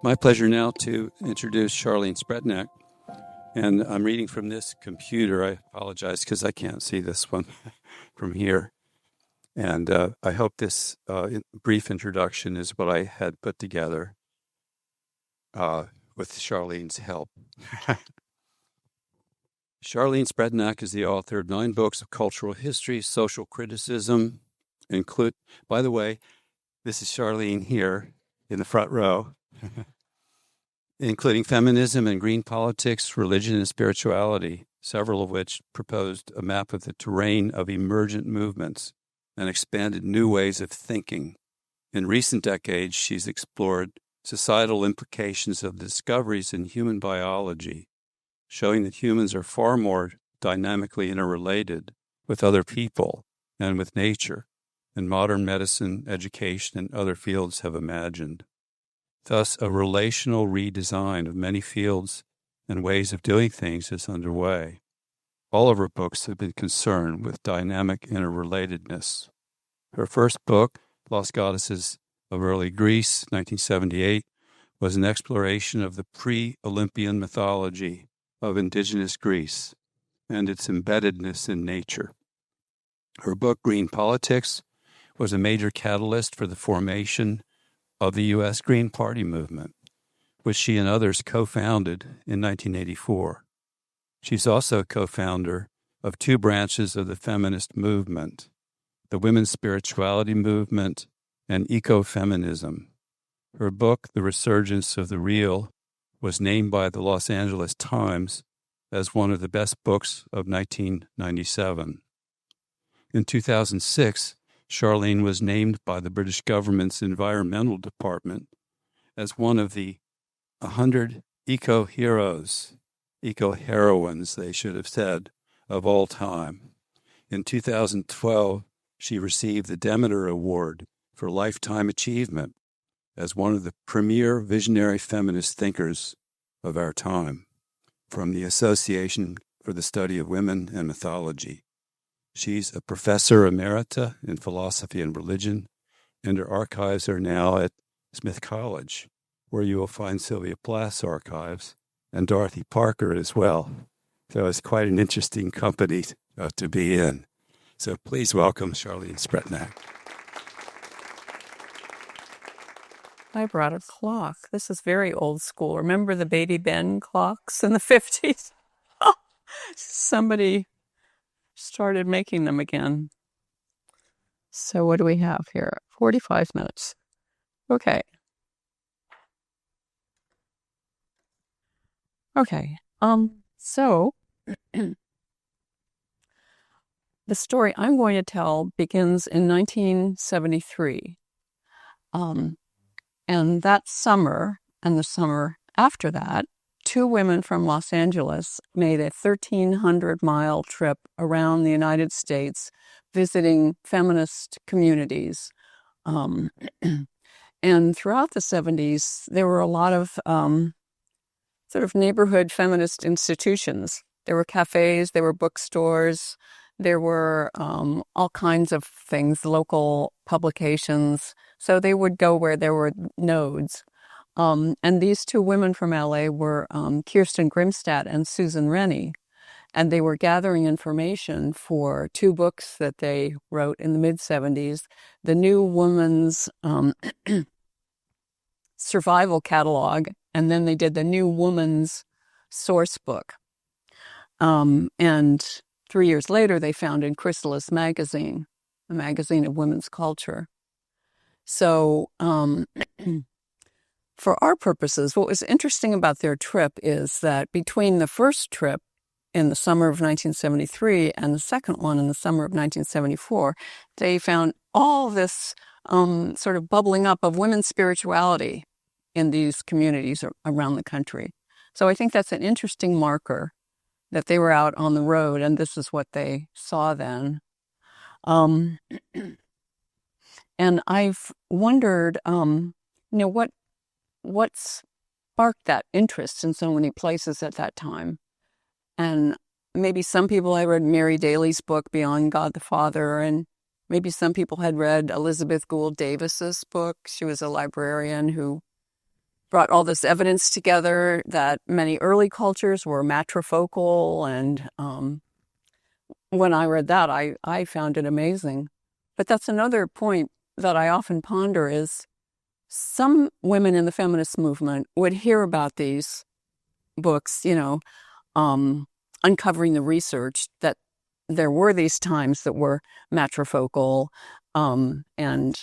My pleasure now to introduce Charlene Spretnak, and I'm reading from this computer. I apologize because I can't see this one from here. And I hope this brief introduction is what I had put together with Charlene's help. Charlene Spretnak is the author of 9 books of cultural history, social criticism, by the way, this is Charlene here in the front row, including feminism and green politics, religion and spirituality, several of which proposed a map of the terrain of emergent movements and expanded new ways of thinking. In recent decades, she's explored societal implications of discoveries in human biology, showing that humans are far more dynamically interrelated with other people and with nature than modern medicine, education, and other fields have imagined. Thus, a relational redesign of many fields and ways of doing things is underway. All of her books have been concerned with dynamic interrelatedness. Her first book, Lost Goddesses of Early Greece, 1978, was an exploration of the pre-Olympian mythology of indigenous Greece and its embeddedness in nature. Her book, Green Politics, was a major catalyst for the formation of the U.S. Green Party movement, which she and others co-founded in 1984. She's also co-founder of 2 branches of the feminist movement, the women's spirituality movement and ecofeminism. Her book, The Resurgence of the Real, was named by the Los Angeles Times as one of the best books of 1997. In 2006, Charlene was named by the British government's Environmental Department as one of the 100 eco-heroes, eco-heroines, they should have said, of all time. In 2012, she received the Demeter Award for Lifetime Achievement as one of the premier visionary feminist thinkers of our time from the Association for the Study of Women and Mythology. She's a professor emerita in philosophy and religion, and her archives are now at Smith College, where you will find Sylvia Plath's archives and Dorothy Parker as well. So it's quite an interesting company to be in. So please welcome Charlene Spretnak. I brought a clock. This is very old school. Remember the Baby Ben clocks in the 50s? Oh, somebody started making them again. So what do we have here? 45 minutes. Okay. So the story I'm going to tell begins in 1973. And that summer and the summer after that, 2 women from Los Angeles made a 1,300-mile trip around the United States visiting feminist communities. And throughout the 70s, there were a lot of sort of neighborhood feminist institutions. There were cafes, there were bookstores, there were all kinds of things, local publications. So they would go where there were nodes. And these 2 women from LA were Kirsten Grimstad and Susan Rennie. And they were gathering information for 2 books that they wrote in the mid-70s, the New Woman's Survival Catalog, and then they did the New Woman's Source Book. And 3 years later, they founded Chrysalis Magazine, a magazine of women's culture. So for our purposes, what was interesting about their trip is that between the first trip in the summer of 1973 and the second one in the summer of 1974, they found all this sort of bubbling up of women's spirituality in these communities around the country. So I think that's an interesting marker that they were out on the road, and this is what they saw then. And I've wondered, what sparked that interest in so many places at that time. And maybe some people had read Mary Daly's book, Beyond God the Father, and maybe some people had read Elizabeth Gould Davis's book. She was a librarian who brought all this evidence together that many early cultures were matrifocal. And when I read that, I found it amazing. But that's another point that I often ponder is some women in the feminist movement would hear about these books, uncovering the research that there were these times that were matrifocal, and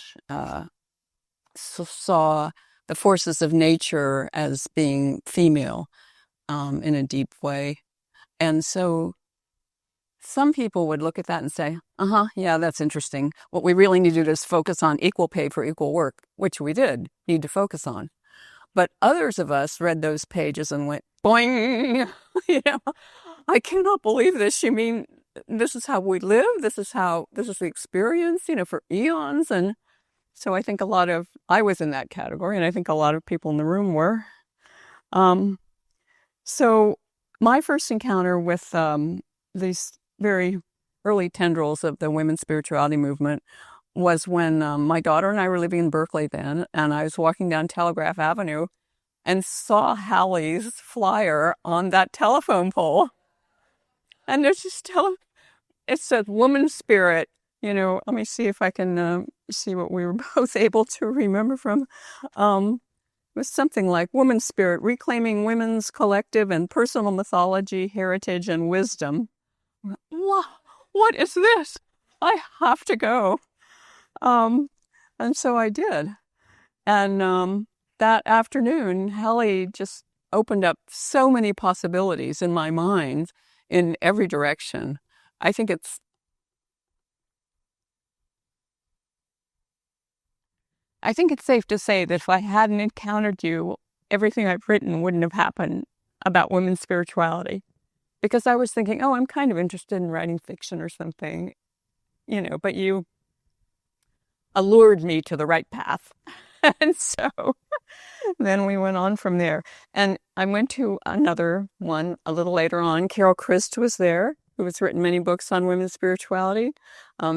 saw the forces of nature as being female in a deep way. And so some people would look at that and say, yeah, that's interesting. What we really need to do is focus on equal pay for equal work, which we did need to focus on. But others of us read those pages and went, boing, I cannot believe this. You mean this is how we live? This is the experience, for eons. And so I think I was in that category, and I think a lot of people in the room were. So my first encounter with these very early tendrils of the women's spirituality movement was when my daughter and I were living in Berkeley then, and I was walking down Telegraph Avenue and saw Hallie's flyer on that telephone pole. And there's just it said woman spirit, let me see if I can see what we were both able to remember from. It was something like woman spirit, reclaiming women's collective and personal mythology, heritage, and wisdom. What is this? I have to go. And so I did. And that afternoon, Hallie just opened up so many possibilities in my mind in every direction. I think it's safe to say that if I hadn't encountered you, everything I've written wouldn't have happened about women's spirituality. Because I was thinking, I'm kind of interested in writing fiction or something, but you allured me to the right path. And so then we went on from there. And I went to another one a little later on. Carol Christ was there, who has written many books on women's spirituality.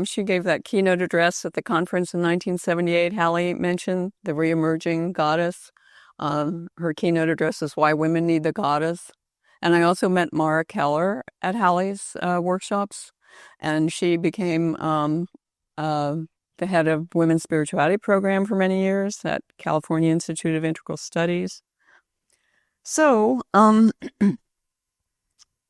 She gave that keynote address at the conference in 1978. Hallie mentioned the reemerging goddess. Her keynote address is Why Women Need the Goddess. And I also met Mara Keller at Hallie's workshops, and she became the head of Women's Spirituality Program for many years at California Institute of Integral Studies. So,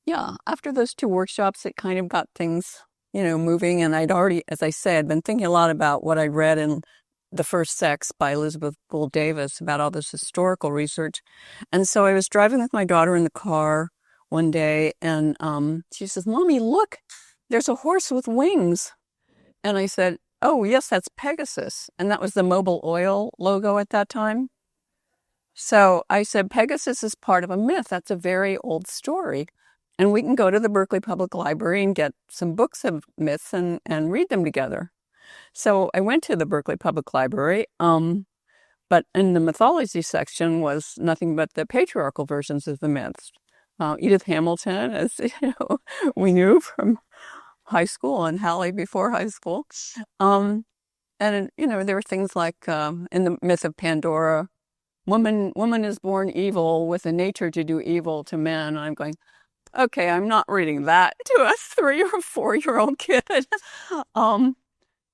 yeah, after those two workshops, it kind of got things, moving. And I'd already, as I said, been thinking a lot about what I read in The First Sex by Elizabeth Gould Davis about all this historical research. And so I was driving with my daughter in the car one day, and she says, "Mommy, look, there's a horse with wings." And I said, "Oh, yes, that's Pegasus." And that was the Mobil Oil logo at that time. So I said, Pegasus is part of a myth. That's a very old story. And we can go to the Berkeley Public Library and get some books of myths and read them together. So I went to the Berkeley Public Library, but in the mythology section was nothing but the patriarchal versions of the myths. Edith Hamilton, as we knew from high school, and Hallie before high school. And there were things like in the myth of Pandora, woman is born evil with a nature to do evil to men. And I'm going, okay, I'm not reading that to a 3 or 4-year-old kid.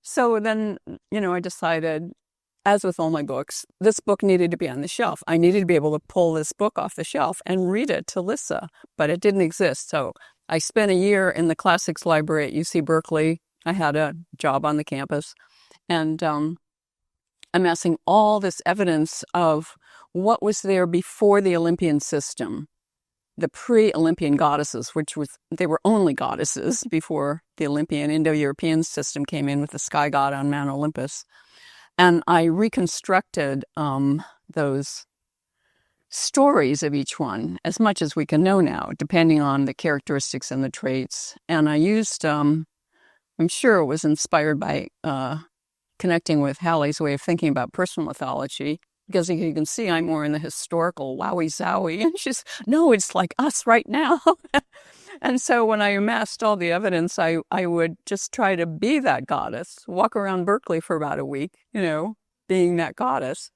So then, I decided, as with all my books, this book needed to be on the shelf. I needed to be able to pull this book off the shelf and read it to Lissa, but it didn't exist. So I spent a year in the classics library at UC Berkeley. I had a job on the campus, and amassing all this evidence of what was there before the Olympian system, the pre-Olympian goddesses, they were only goddesses before the Olympian Indo-European system came in with the sky god on Mount Olympus. And I reconstructed those stories of each one as much as we can know now, depending on the characteristics and the traits. And I used, I'm sure it was inspired by connecting with Hallie's way of thinking about personal mythology, because you can see I'm more in the historical wowie-zowie, and she's, no, it's like us right now. And so when I amassed all the evidence, I would just try to be that goddess, walk around Berkeley for about a week, being that goddess.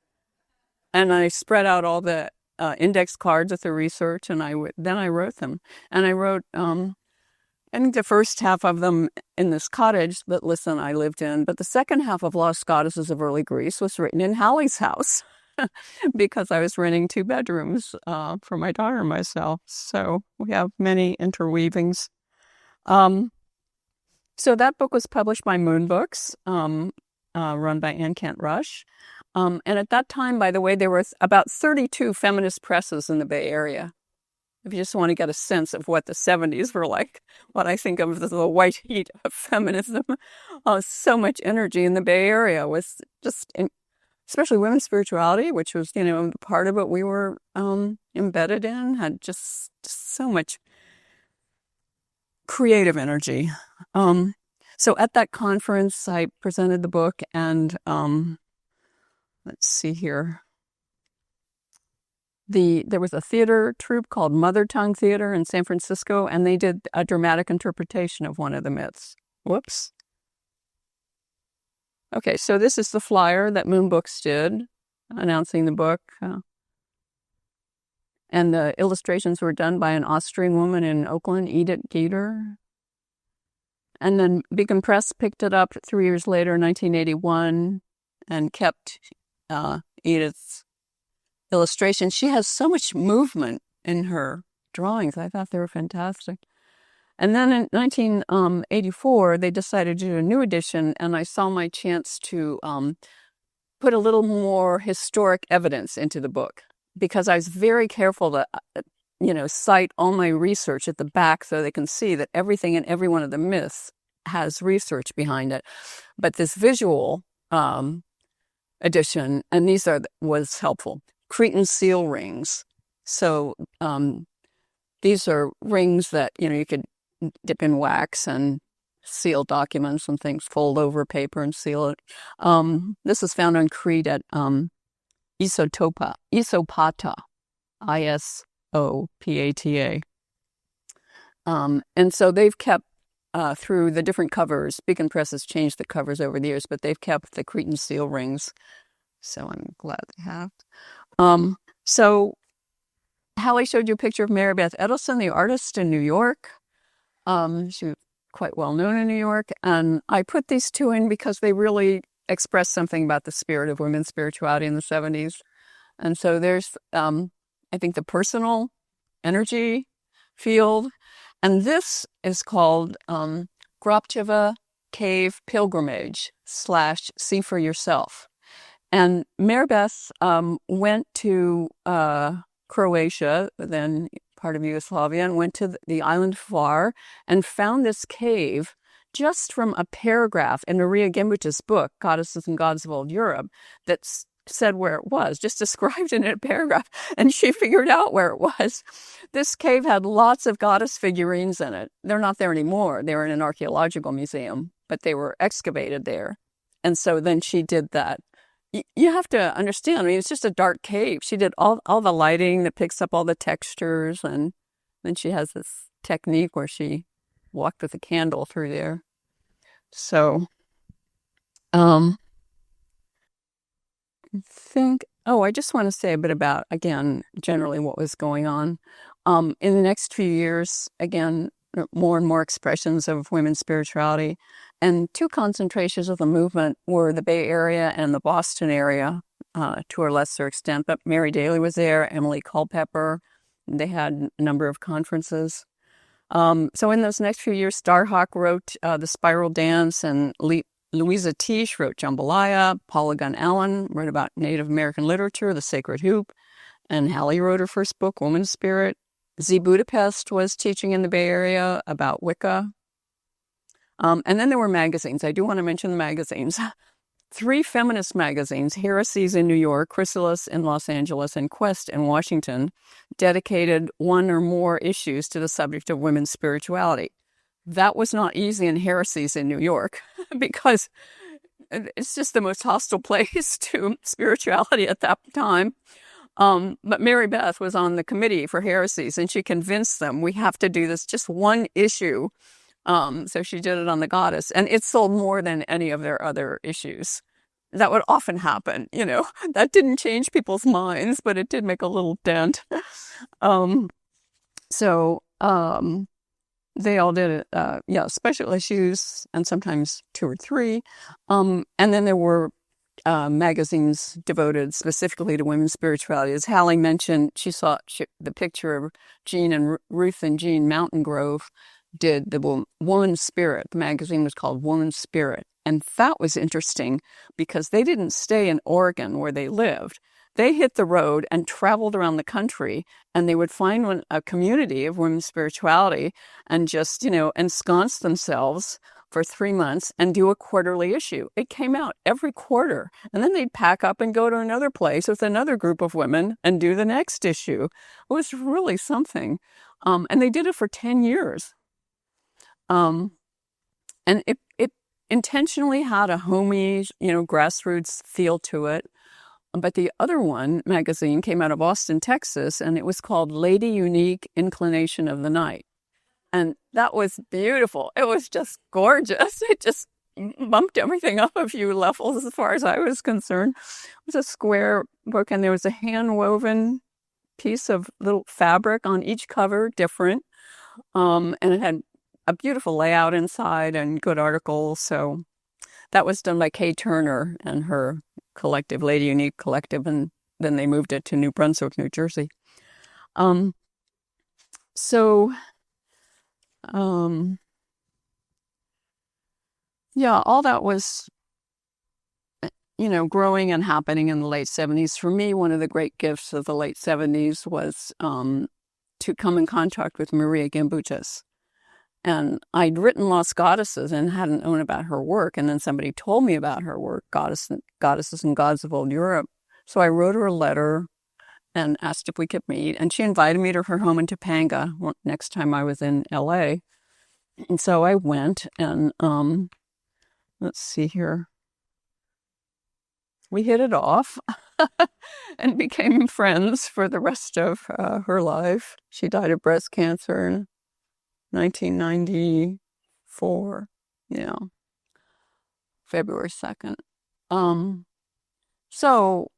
And I spread out all the index cards with the research, and then I wrote them. And I wrote, I think the first half of them in this cottage that, listen, I lived in, but the second half of Lost Goddesses of Early Greece was written in Hallie's house because I was renting 2 bedrooms for my daughter and myself. So we have many interweavings. So that book was published by Moon Books, run by Ann Kent Rush. And at that time, by the way, there were about 32 feminist presses in the Bay Area. If you just want to get a sense of what the 70s were like, what I think of as the white heat of feminism, so much energy in the Bay Area was just, especially women's spirituality, which was, part of it we were embedded in, had just so much creative energy. So at that conference, I presented the book, and let's see here. There was a theater troupe called Mother Tongue Theater in San Francisco, and they did a dramatic interpretation of one of the myths. Whoops. Okay, so this is the flyer that Moon Books did, announcing the book. And the illustrations were done by an Austrian woman in Oakland, Edith Geter. And then Beacon Press picked it up 3 years later, 1981, and kept Edith's illustrations. She has so much movement in her drawings. I thought they were fantastic. And then in 1984, they decided to do a new edition, and I saw my chance to put a little more historic evidence into the book, because I was very careful to, cite all my research at the back so they can see that everything in every one of the myths has research behind it. But this visual edition, and was helpful. Cretan seal rings. So these are rings that, you could dip in wax and seal documents and things, fold over paper and seal it. This is found on Crete at Isopata, Isopata. And so they've kept, through the different covers, Beacon Press has changed the covers over the years, but they've kept the Cretan seal rings. So I'm glad they have. So Hallie showed you a picture of Mary Beth Edelson, the artist in New York. She was quite well known in New York. And I put these 2 in because they really express something about the spirit of women's spirituality in the 70s. And so there's, I think, the personal energy field. And this is called Gropcheva Cave Pilgrimage / See for Yourself. And Mary Beth went to Croatia, then part of Yugoslavia, and went to the island of Hvar and found this cave just from a paragraph in Maria Gimbuch's book, Goddesses and Gods of Old Europe, that said where it was, just described in a paragraph, and she figured out where it was. This cave had lots of goddess figurines in it. They're not there anymore. They were in an archaeological museum, but they were excavated there. And so then she did that. You have to understand, it's just a dark cave. She did all the lighting that picks up all the textures, and then she has this technique where she walked with a candle through there. So, I just want to say a bit about, again, generally what was going on. In the next few years, again, more and more expressions of women's spirituality. And 2 concentrations of the movement were the Bay Area and the Boston area, to a lesser extent. But Mary Daly was there, Emily Culpepper. They had a number of conferences. So in those next few years, Starhawk wrote The Spiral Dance, and Louisa Tisch wrote Jambalaya. Paula Gunn Allen wrote about Native American literature, The Sacred Hoop. And Hallie wrote her first book, Woman's Spirit. Z Budapest was teaching in the Bay Area about Wicca. And then there were magazines. I do want to mention the magazines. 3 feminist magazines, Heresies in New York, Chrysalis in Los Angeles, and Quest in Washington, dedicated 1 or more issues to the subject of women's spirituality. That was not easy in Heresies in New York, because it's just the most hostile place to spirituality at that time. But Mary Beth was on the committee for Heresies, and she convinced them, we have to do this, just 1 issue. So she did it on the Goddess, and it sold more than any of their other issues. that would often happen, That didn't change people's minds, but it did make a little dent. So they all did it, special issues, and sometimes 2 or 3. And then there were magazines devoted specifically to women's spirituality. As Hallie mentioned, she saw the picture of Jean and Ruth and Jean Mountain Grove did the Woman's Spirit. The magazine was called Woman's Spirit. And that was interesting because they didn't stay in Oregon where they lived. They hit the road and traveled around the country, and they would find a community of women's spirituality and just, ensconce themselves for 3 months and do a quarterly issue. It came out every quarter. And then they'd pack up and go to another place with another group of women and do the next issue. It was really something. And they did it for 10 years. And it intentionally had a homey, grassroots feel to it. But the other one magazine came out of Austin, Texas, and it was called Lady Unique Inclination of the Night. And that was beautiful. It was just gorgeous. It just bumped everything up a few levels as far as I was concerned. It was a square book, and there was a hand-woven piece of little fabric on each cover, different. And it had a beautiful layout inside and good articles. So that was done by Kay Turner and her collective, Lady Unique Collective, and then they moved it to New Brunswick, New Jersey. All that was, growing and happening in the late 70s. For me, one of the great gifts of the late 70s was to come in contact with Maria Gimbutas. And I'd written Lost Goddesses and hadn't known about her work. And then somebody told me about her work, Goddesses and Gods of Old Europe. So I wrote her a letter and asked if we could meet. And she invited me to her home in Topanga next time I was in LA. And so I went, and let's see here. We hit it off and became friends for the rest of her life. She died of breast cancer in 1994, February 2nd. So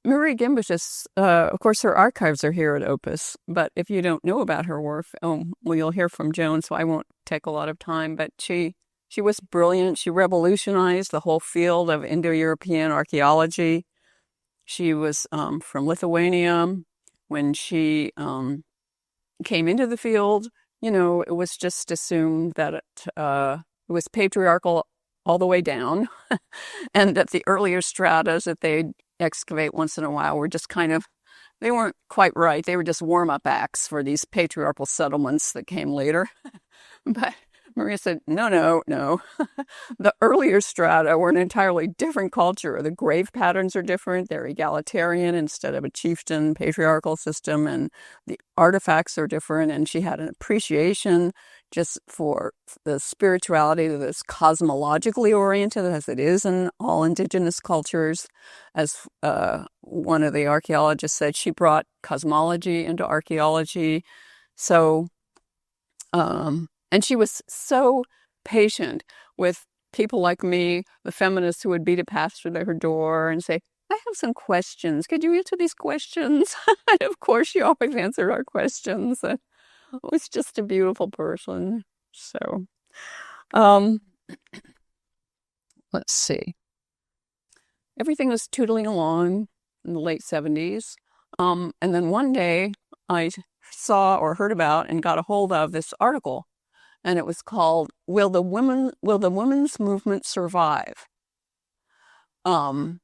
Maria Gimbutas, of course, her archives are here at OPUS, but if you don't know about her work, you'll hear from Joan, so I won't take a lot of time, but she was brilliant. She revolutionized the whole field of Indo-European archaeology. She was from Lithuania. When she came into the field, it was just assumed that it was patriarchal all the way down, and that the earlier stratas that they'd excavate once in a while were just they weren't quite right. They were just warm-up acts for these patriarchal settlements that came later. But Maria said, no. The earlier strata were an entirely different culture. The grave patterns are different. They're egalitarian instead of a chieftain patriarchal system, and the artifacts are different. And she had an appreciation just for the spirituality that is cosmologically oriented, as it is in all indigenous cultures. As one of the archaeologists said, she brought cosmology into archaeology. So, and she was so patient with people like me, the feminists who would beat a path through her door and say, I have some questions. Could you answer these questions? And of course, she always answered our questions. It was just a beautiful person. So, let's see. Everything was tootling along in the late 70s. And then one day I saw or heard about and got a hold of this article. And it was called, Will the Women's Movement Survive? And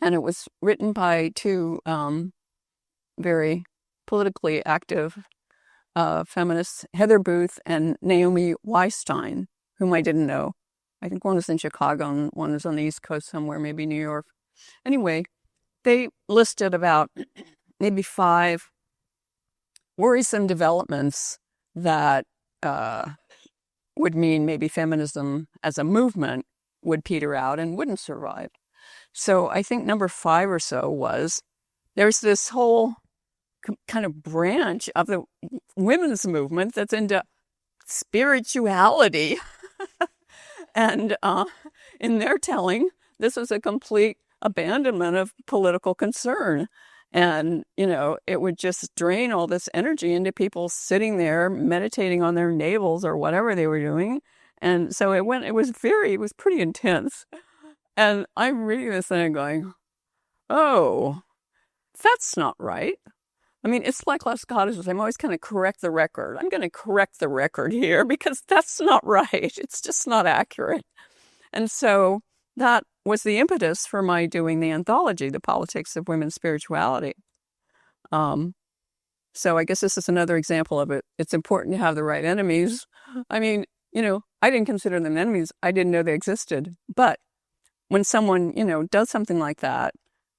it was written by 2 very politically active feminists, Heather Booth and Naomi Weistein, whom I didn't know. I think one was in Chicago and one was on the East Coast somewhere, maybe New York. Anyway, they listed about maybe 5 worrisome developments that would mean maybe feminism as a movement would peter out and wouldn't survive. So I think number 5 or so was, there's this whole kind of branch of the women's movement that's into spirituality. And in their telling, this was a complete abandonment of political concern. And, it would just drain all this energy into people sitting there meditating on their navels or whatever they were doing. And so it was pretty intense. And I'm reading this and I'm going, oh, that's not right. I mean, it's like Las Goddesses. I'm always going to correct the record. I'm going to correct the record here because that's not right. It's just not accurate. And so that was the impetus for my doing the anthology, The Politics of Women's Spirituality. So I guess this is another example of it. It's important to have the right enemies. I mean, I didn't consider them enemies. I didn't know they existed. But when someone, does something like that,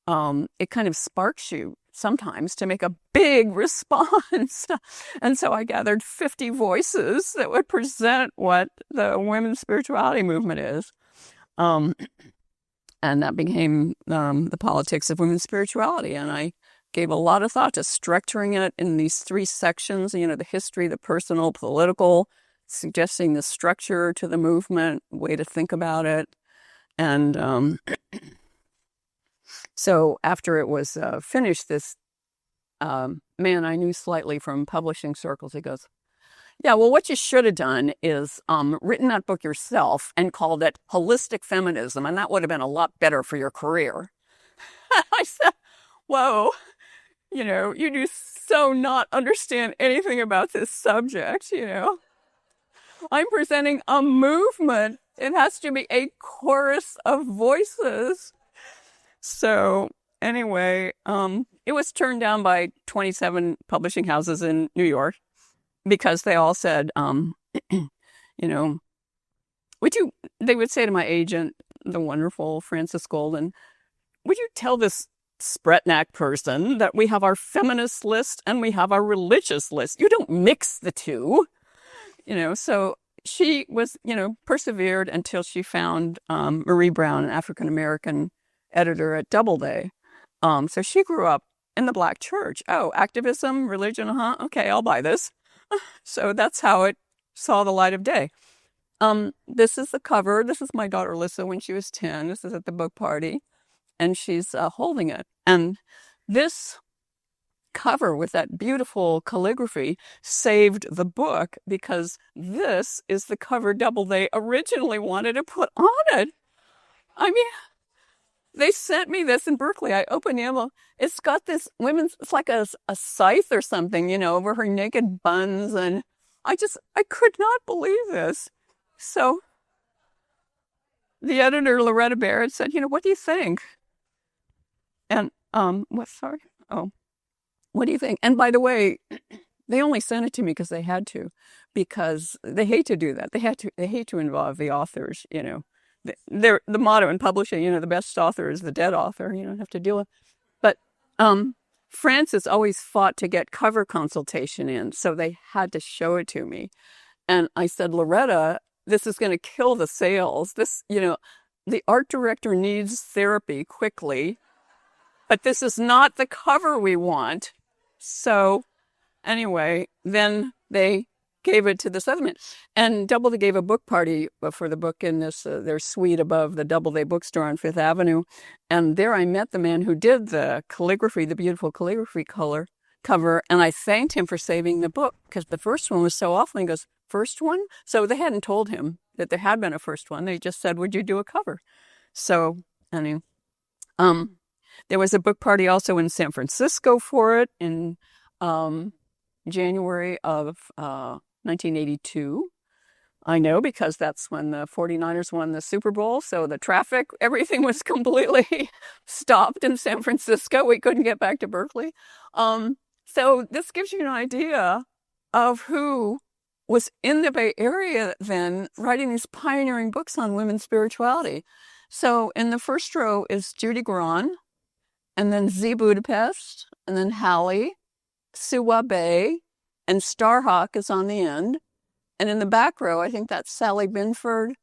it kind of sparks you sometimes to make a big response. And so I gathered 50 voices that would present what the women's spirituality movement is. And that became the Politics of Women's Spirituality. And I gave a lot of thought to structuring it in these 3 sections, the history, the personal, political, suggesting the structure to the movement, way to think about it. And so after it was finished, this man I knew slightly from publishing circles, he goes, yeah, well, what you should have done is written that book yourself and called it Holistic Feminism, and that would have been a lot better for your career. I said, whoa, you do so not understand anything about this subject, I'm presenting a movement. It has to be a chorus of voices. So anyway, it was turned down by 27 publishing houses in New York because they all said, they would say to my agent, the wonderful Frances Golden, would you tell this Spretnak person that we have our feminist list and we have our religious list? You don't mix the two. So she was, persevered until she found Marie Brown, an African-American editor at Doubleday. So she grew up in the Black church. Oh, activism, religion, okay, I'll buy this. So that's how it saw the light of day. This is the cover. This is my daughter Alyssa when she was 10. This is at the book party. And she's holding it. And this cover with that beautiful calligraphy saved the book because this is the cover Doubleday originally wanted to put on it. I mean, they sent me this in Berkeley. I opened the envelope. It's got this it's like a scythe or something, over her naked buns. And I could not believe this. So the editor, Loretta Barrett, said, what do you think? And, what do you think? And by the way, they only sent it to me because they had to, because they hate to do that. They hate to involve the authors, the motto in publishing, the best author is the dead author. You don't have to deal with. But Frances always fought to get cover consultation in, so they had to show it to me. And I said, Loretta, this is going to kill the sales. This, the art director needs therapy quickly, but this is not the cover we want. So anyway, then they gave it to this other man. And Doubleday gave a book party for the book in this their suite above the Doubleday bookstore on Fifth Avenue. And there I met the man who did the calligraphy, the beautiful calligraphy cover. And I thanked him for saving the book because the first one was so awful. And he goes, first one? So they hadn't told him that there had been a first one. They just said, would you do a cover? So anyway, there was a book party also in San Francisco for it in January of 1982. I know because that's when the 49ers won the Super Bowl. So the traffic, everything was completely stopped in San Francisco. We couldn't get back to Berkeley. So this gives you an idea of who was in the Bay Area then writing these pioneering books on women's spirituality. So in the first row is Judy Grahn, and then Z Budapest, and then Hallie, Suwa Bay, and Starhawk is on the end. And in the back row, I think that's Sally Binford,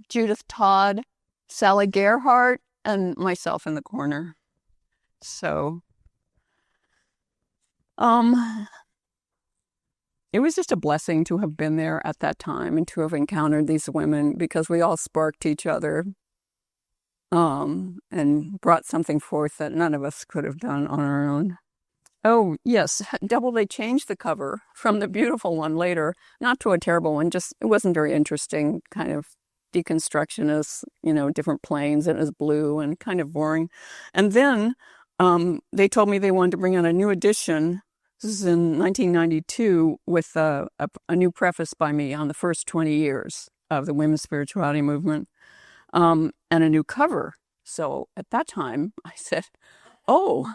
Judith Todd, Sally Gerhardt, and myself in the corner. So, it was just a blessing to have been there at that time and to have encountered these women because we all sparked each other. and brought something forth that none of us could have done on our own. Oh, yes, Doubleday changed the cover from the beautiful one later, not to a terrible one, just it wasn't very interesting, kind of deconstructionist, different planes, and it was blue and kind of boring. And then they told me they wanted to bring out a new edition. This is in 1992 with a new preface by me on the first 20 years of the women's spirituality movement, and a new cover. So at that time, I said, oh,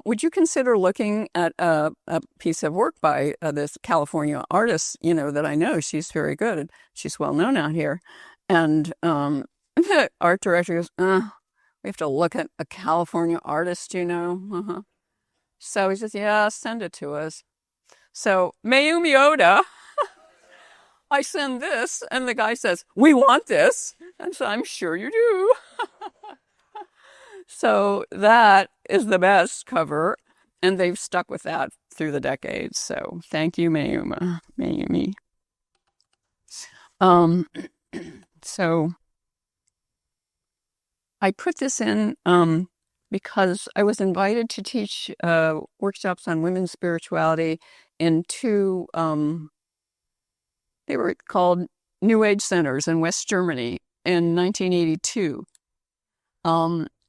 would you consider looking at a piece of work by this California artist, that I know? She's very good. She's well known out here. And the art director goes, we have to look at a California artist, Uh-huh. So he says, yeah, send it to us. So Mayumi Oda, I send this, and the guy says, we want this. And so I'm sure you do. So that is the best cover, and they've stuck with that through the decades. So thank you, Mayumi. So I put this in because I was invited to teach workshops on women's spirituality in two, they were called New Age centers in West Germany in 1982.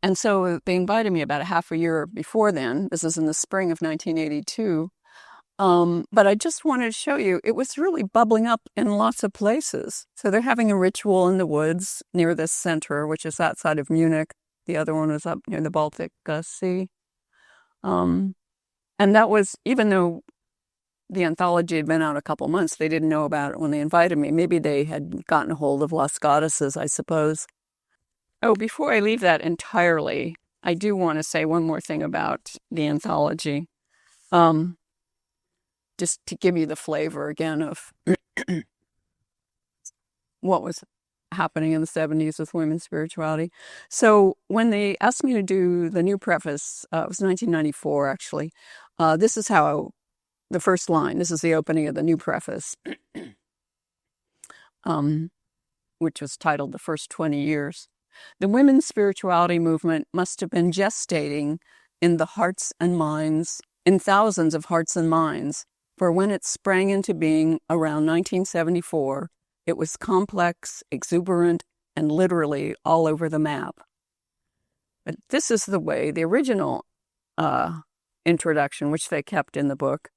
And so they invited me about a half a year before then. This is in the spring of 1982. But I just wanted to show you, it was really bubbling up in lots of places. So they're having a ritual in the woods near this center, which is outside of Munich. The other one was up near the Baltic Sea. And that was, even though the anthology had been out a couple months, they didn't know about it when they invited me. Maybe they had gotten a hold of Lost Goddesses, I suppose. Oh, before I leave that entirely, I do want to say one more thing about the anthology. Just to give you the flavor again of what was happening in the 70s with women's spirituality. So when they asked me to do the new preface, it was 1994 actually, this is how, the first line, this is the opening of the new preface, which was titled The First 20 Years. The women's spirituality movement must have been gestating in the hearts and minds, in thousands of hearts and minds, for when it sprang into being around 1974, it was complex, exuberant, and literally all over the map. But this is the way the original introduction, which they kept in the book,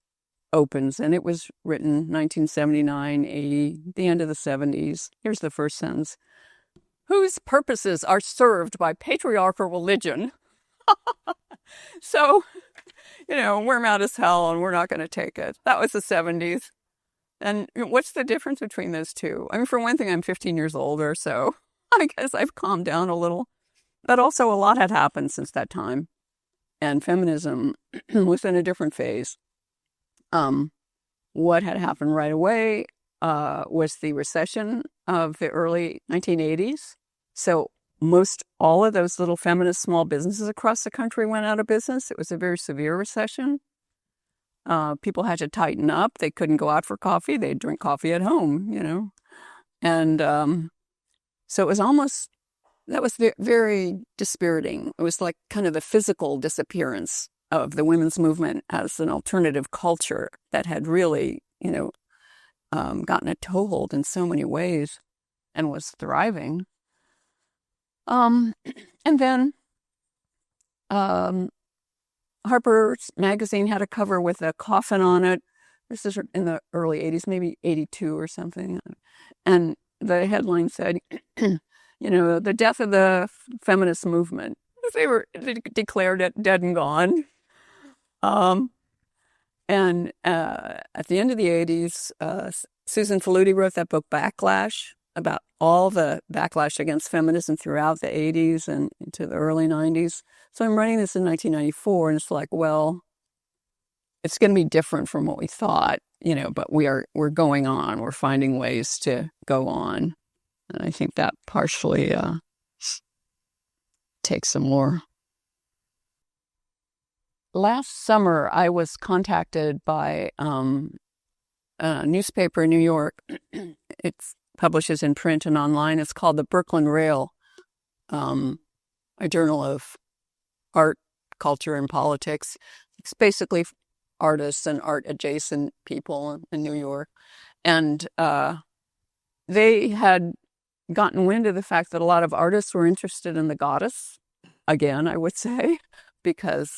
opens, and it was written 1979, 80, the end of the 70s. Here's the first sentence. Whose purposes are served by patriarchal religion. So, we're mad as hell and we're not going to take it. That was the 70s. And what's the difference between those two? I mean, for one thing, I'm 15 years older, so I guess I've calmed down a little. But also a lot had happened since that time. And feminism was in a different phase. What had happened right away was the recession of the early 1980s. So most all of those little feminist small businesses across the country went out of business. It was a very severe recession. People had to tighten up. They couldn't go out for coffee. They'd drink coffee at home, And so it was that was very dispiriting. It was like kind of the physical disappearance of the women's movement as an alternative culture that had really, gotten a toehold in so many ways and was thriving. And then Harper's Magazine had a cover with a coffin on it. This is in the early 80s, maybe 82 or something. And the headline said, the death of the feminist movement. They were declared it dead and gone. And at the end of the 80s, Susan Faludi wrote that book, Backlash, about all the backlash against feminism throughout the 80s and into the early 90s. So I'm writing this in 1994, and it's like, well, it's going to be different from what we thought, but we're going on. We're finding ways to go on. And I think that partially takes some more. Last summer, I was contacted by a newspaper in New York. It publishes in print and online. It's called the Brooklyn Rail. a journal of art, culture, and politics. It's basically artists and art-adjacent people in New York. And they had gotten wind of the fact that a lot of artists were interested in the goddess, again, I would say, because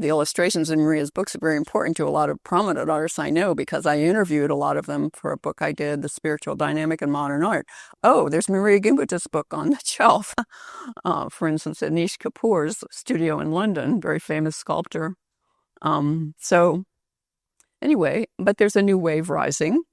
the illustrations in Maria's books are very important to a lot of prominent artists I know, because I interviewed a lot of them for a book I did, The Spiritual Dynamic in Modern Art. Oh, there's Maria Gimbutas's book on the shelf. For instance, Anish Kapoor's studio in London, very famous sculptor. So anyway, but there's a new wave rising.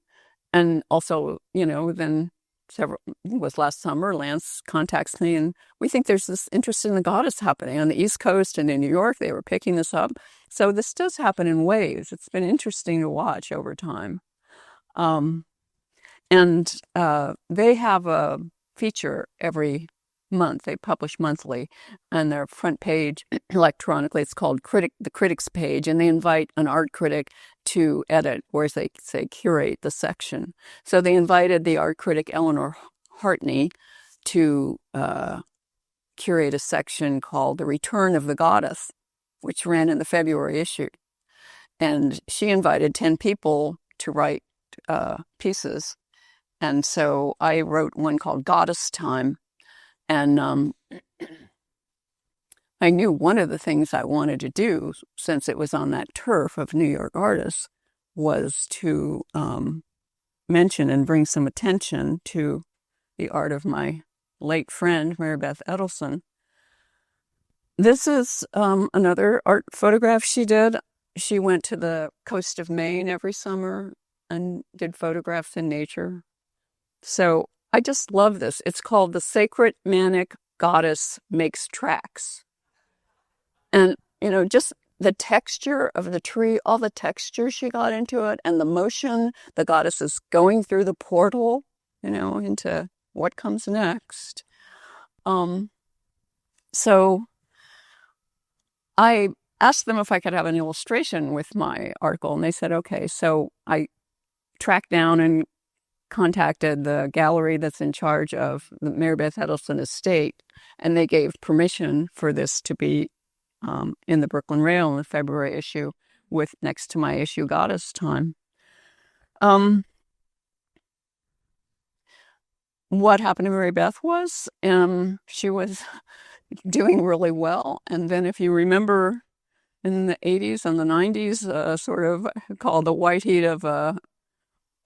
And also, then it was last summer, Lance contacts me, and we think there's this interest in the goddess happening on the East Coast and in New York. They were picking this up. So this does happen in waves. It's been interesting to watch over time. And they have a feature every month. They publish monthly, and their front page electronically, it's called the Critics page, and they invite an art critic to edit, or as they say, curate the section. So they invited the art critic Eleanor Hartney to curate a section called The Return of the Goddess, which ran in the February issue. And she invited 10 people to write pieces. And so I wrote one called Goddess Time. And I knew one of the things I wanted to do, since it was on that turf of New York artists, was to mention and bring some attention to the art of my late friend, Mary Beth Edelson. This is another art photograph she did. She went to the coast of Maine every summer and did photographs in nature. So I just love this. It's called The Sacred Manic Goddess Makes Tracks. And, just the texture of the tree, all the texture she got into it, and the motion, the goddess is going through the portal, into what comes next. So I asked them if I could have an illustration with my article, and they said, okay. So I tracked down and contacted the gallery that's in charge of the Mary Beth Edelson estate, and they gave permission for this to be in the Brooklyn Rail in the February issue, with next to my issue Goddess Time. What happened to Mary Beth was she was doing really well, and then if you remember in the 80s and the 90s, sort of called the white heat of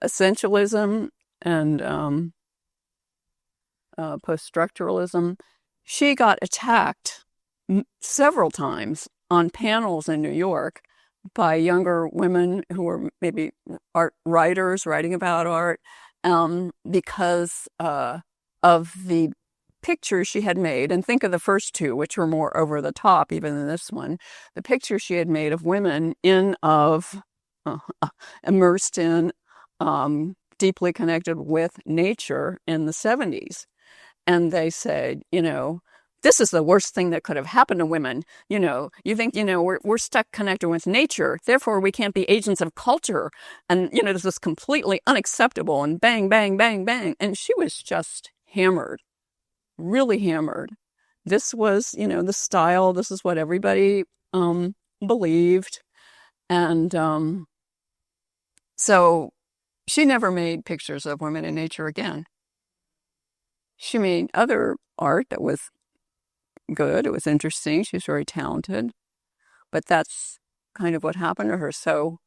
essentialism and post-structuralism, she got attacked several times on panels in New York by younger women who were maybe art writers writing about art, because of the pictures she had made. And think of the first two, which were more over the top even than this one. The picture she had made of women immersed in, deeply connected with nature in the 70s. And they said, this is the worst thing that could have happened to women. You think, we're stuck connected with nature, therefore we can't be agents of culture. And, this is completely unacceptable, and bang, bang, bang, bang. And she was just hammered, really hammered. This was, the style, this is what everybody believed. And so she never made pictures of women in nature again. She made other art that was good. It was interesting. She was very talented. But that's kind of what happened to her. So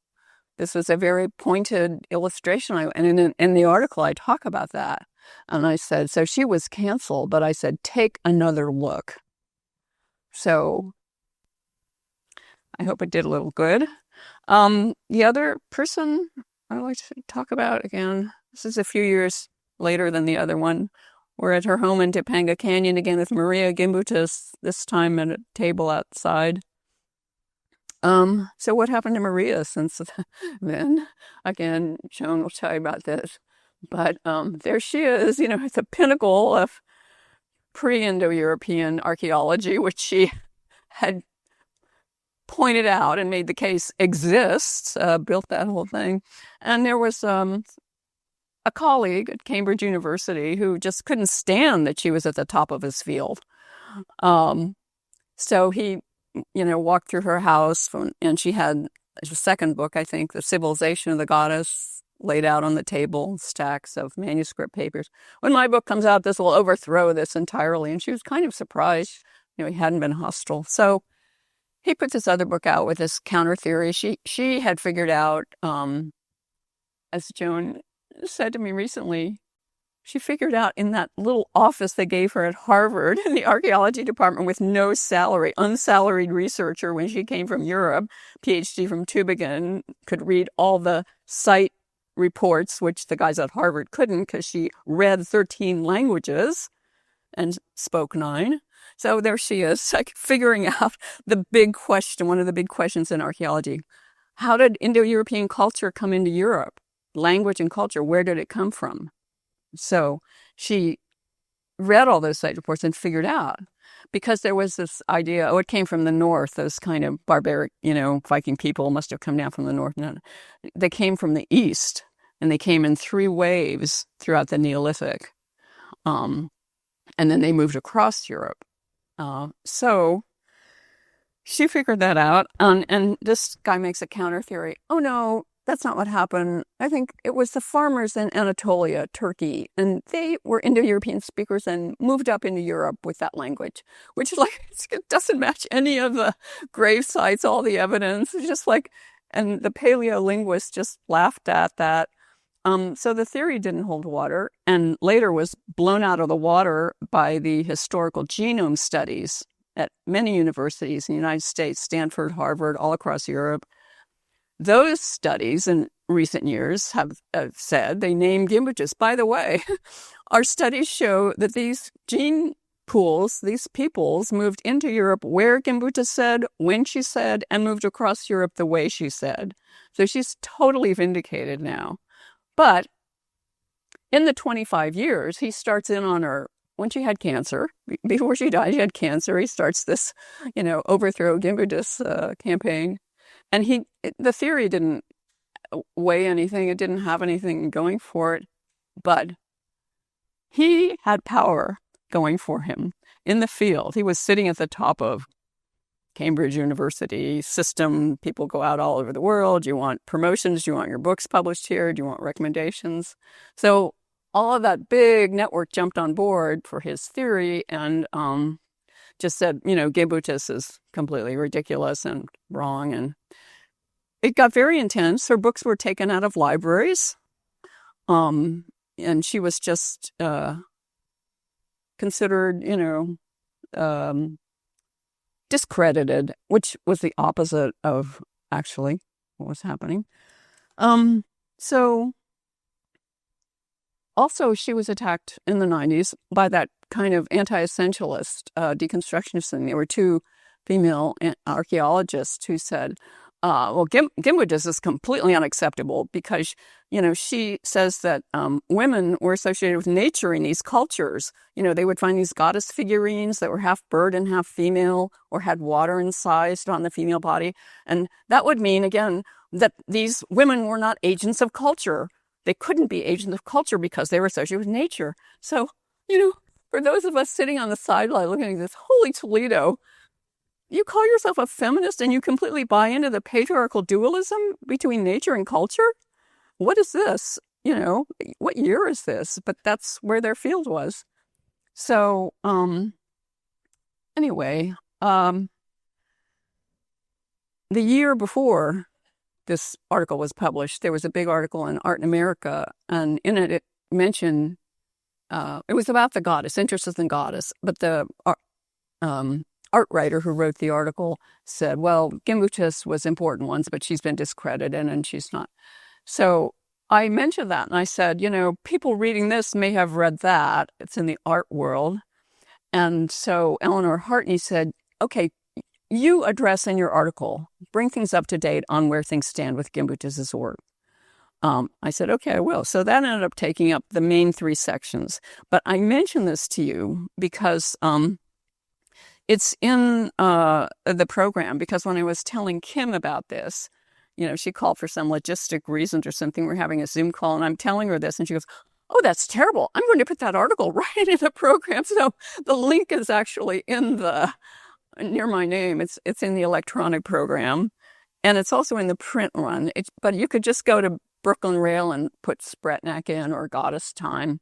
this was a very pointed illustration. And in the article, I talk about that. And I said, so she was canceled, but I said, take another look. So I hope it did a little good. The other person I like to talk about, again, this is a few years later than the other one. We're at her home in Topanga Canyon again with Maria Gimbutas, this time at a table outside. So what happened to Maria since then? Again, Joan will tell you about this. But there she is, at the pinnacle of pre-Indo-European archaeology, which she had pointed out and made the case exists, built that whole thing. And there was a colleague at Cambridge University who just couldn't stand that she was at the top of his field. So he, walked through her house, and she had a second book, I think, The Civilization of the Goddess, laid out on the table, stacks of manuscript papers. When my book comes out, this will overthrow this entirely. And she was kind of surprised. He hadn't been hostile. So he put this other book out with this counter theory. She had figured out, as Joan said to me recently, she figured out in that little office they gave her at Harvard in the archaeology department with no salary, unsalaried researcher when she came from Europe, PhD from Tübingen, could read all the site reports, which the guys at Harvard couldn't because she read 13 languages and spoke 9. So there she is, like figuring out the big question, one of the big questions in archaeology. How did Indo-European culture come into Europe? Language and culture, where did it come from? So she read all those site reports and figured out, because there was this idea, it came from the north, those kind of barbaric, Viking people must have come down from the north. No, they came from the east, and they came in 3 waves throughout the Neolithic. And then they moved across Europe. So she figured that out. And this guy makes a counter theory. Oh, no, that's not what happened. I think it was the farmers in Anatolia, Turkey, and they were Indo-European speakers and moved up into Europe with that language, which it doesn't match any of the grave sites, all the evidence. It's just and the paleolinguists just laughed at that. So the theory didn't hold water, and later was blown out of the water by the historical genome studies at many universities in the United States, Stanford, Harvard, all across Europe. Those studies in recent years have said, they named Gimbutas. By the way, our studies show that these gene pools, these peoples, moved into Europe where Gimbutas said, when she said, and moved across Europe the way she said. So she's totally vindicated now. But in the 25 years, he starts in on her when she had cancer. Before she died, she had cancer. He starts this, overthrow Gimbutas campaign. And the theory didn't weigh anything. It didn't have anything going for it. But he had power going for him in the field. He was sitting at the top of Cambridge University system. People go out all over the world. Do you want promotions? Do you want your books published here? Do you want recommendations? So all of that big network jumped on board for his theory and just said, Gimbutas is completely ridiculous and wrong. And it got very intense. Her books were taken out of libraries. And she was just considered, discredited, which was the opposite of actually what was happening. So also she was attacked in the 90s by that kind of anti-essentialist deconstructionist thing. There were 2 female archaeologists who said, Gimbutas is completely unacceptable because, she says that women were associated with nature in these cultures. They would find these goddess figurines that were half bird and half female or had water incised on the female body. And that would mean, again, that these women were not agents of culture. They couldn't be agents of culture because they were associated with nature. So, for those of us sitting on the sideline looking at this, holy Toledo, you call yourself a feminist and you completely buy into the patriarchal dualism between nature and culture? What is this? What year is this? But that's where their field was. So, anyway, the year before this article was published, there was a big article in Art in America, and in it mentioned, it was about the goddess, interests in goddess, but the art writer who wrote the article said, well, Gimbutas was important once, but she's been discredited and she's not. So I mentioned that and I said, people reading this may have read that. It's in the art world. And so Eleanor Hartney said, okay, you address in your article, bring things up to date on where things stand with Gimbutas' work. I said, okay, I will. So that ended up taking up the main 3 sections. But I mention this to you because it's in the program, because when I was telling Kim about this, she called for some logistic reasons or something. We're having a Zoom call, and I'm telling her this, and she goes, "Oh, that's terrible. I'm going to put that article right in the program." So the link is actually near my name. It's in the electronic program, and it's also in the print one. But you could just go to Brooklyn Rail and put Spretnak in or Goddess Time.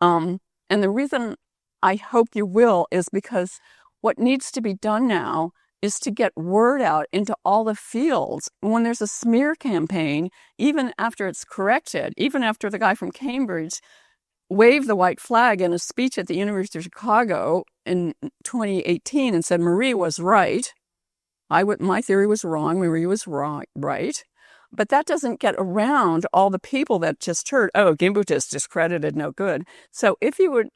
And the reason I hope you will is because what needs to be done now is to get word out into all the fields. When there's a smear campaign, even after it's corrected, even after the guy from Cambridge waved the white flag in a speech at the University of Chicago in 2018 and said Marie was right. My theory was wrong. Marie was right. But that doesn't get around all the people that just heard, oh, Gimbutas is discredited, no good. So if you would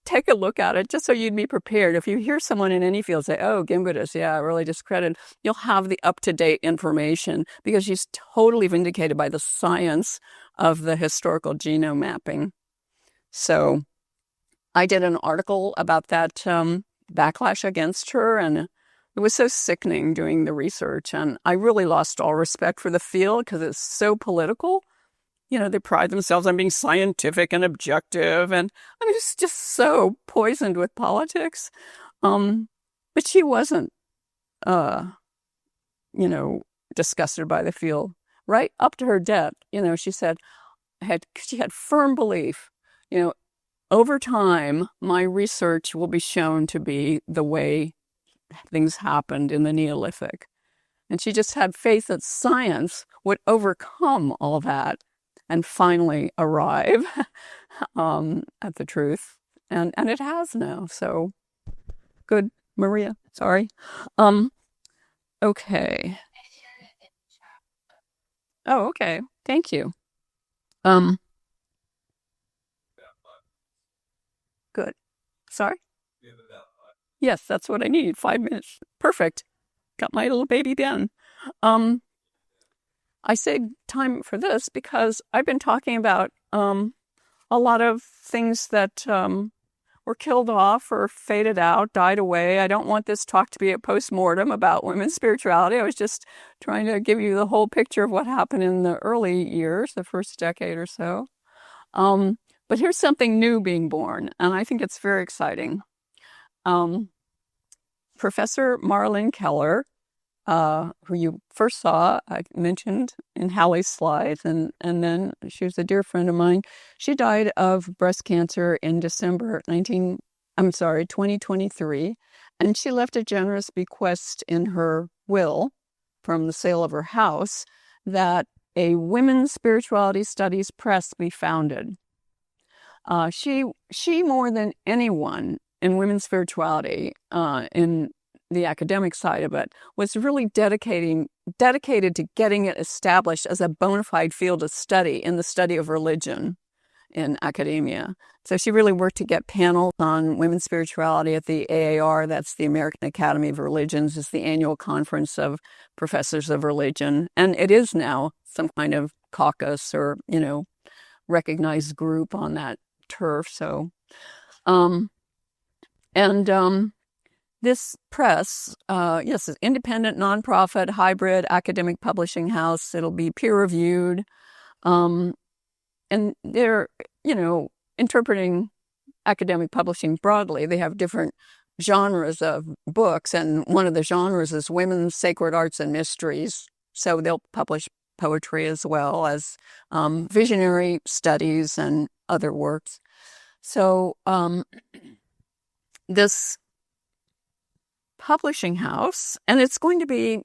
take a look at it, just so you'd be prepared. If you hear someone in any field say, oh, Gimbutas, yeah, really discredited, you'll have the up-to-date information because she's totally vindicated by the science of the historical genome mapping. So I did an article about that backlash against her, and it was so sickening doing the research. And I really lost all respect for the field because it's so political. They pride themselves on being scientific and objective. And I mean, it's just so poisoned with politics. But she wasn't, disgusted by the field. Right up to her death, she said, she had firm belief, over time, my research will be shown to be the way things happened in the Neolithic. And she just had faith that science would overcome all that and finally arrive at the truth. And it has now. So good, Maria. Sorry. Okay. Oh, okay. Thank you. Good. Sorry? Yes, that's what I need. 5 minutes. Perfect. Got my little baby Ben. I saved time for this because I've been talking about a lot of things that were killed off or faded out, died away. I don't want this talk to be a post-mortem about women's spirituality. I was just trying to give you the whole picture of what happened in the early years, the first decade or so. But here's something new being born, and I think it's very exciting. Professor Marlene Keller, who you first saw, I mentioned in Hallie's slides, and then she was a dear friend of mine. She died of breast cancer in December 2023, and she left a generous bequest in her will from the sale of her house that a women's spirituality studies press be founded. She more than anyone in women's spirituality, in the academic side of it, was really dedicated to getting it established as a bona fide field of study in the study of religion in academia. So she really worked to get panels on women's spirituality at the AAR, that's the American Academy of Religions, is the annual conference of professors of religion. And it is now some kind of caucus or, recognized group on that turf. So, this press, yes, is independent, nonprofit, hybrid, academic publishing house. It'll be peer-reviewed. And they're, interpreting academic publishing broadly. They have different genres of books, and one of the genres is women's sacred arts and mysteries. So they'll publish poetry as well as visionary studies and other works. So this publishing house, and it's going to be,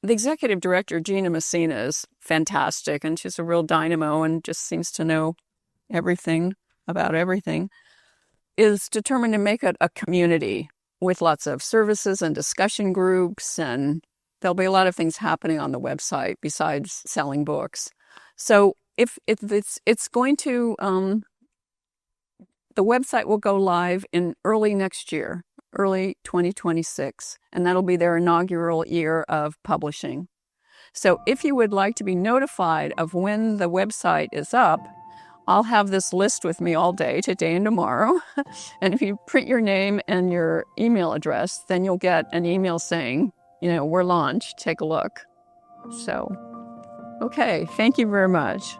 the executive director, Gina Messina, is fantastic, and she's a real dynamo and just seems to know everything about everything, is determined to make it a community with lots of services and discussion groups, and there'll be a lot of things happening on the website besides selling books. So if it's going to, the website will go live in early next year, early 2026, and that'll be their inaugural year of publishing. So if you would like to be notified of when the website is up, I'll have this list with me all day, today and tomorrow. And if you print your name and your email address, then you'll get an email saying, we're launched, take a look. So, okay, thank you very much.